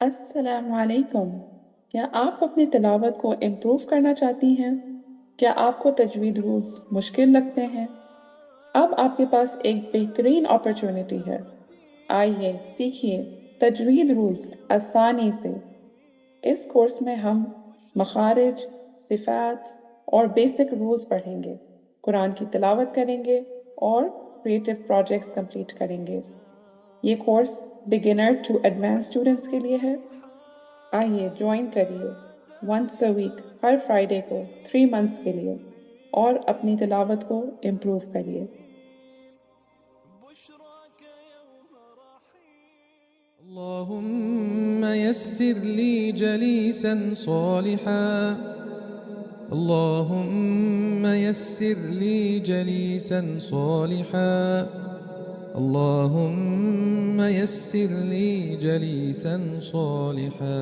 अस्सलामुअलैकुम। क्या आप अपनी तिलावत को इम्प्रूव करना चाहती हैं? क्या आपको तजवीद रूल्स मुश्किल लगते हैं? अब आपके पास एक बेहतरीन अपॉर्चुनिटी है। आइए सीखिए तजवीद रूल्स आसानी से। इस कोर्स में हम मखारिज, सिफ़ात और बेसिक रूल्स पढ़ेंगे, कुरान की तिलावत करेंगे और क्रिएटिव प्रोजेक्ट्स कंप्लीट करेंगे। ये course beginner to advance students के लिए है। आइए ज्वाइन करिए वंस अ वीक हर फ्राइडे को 3 मंथ्स के लिए और अपनी तिलावत को इम्प्रूव करिए। اللهم يسر لي جليسا صالحا. اللهم يسر لي جليسا صالحا. اللهم يسر لي جليسا صالحا.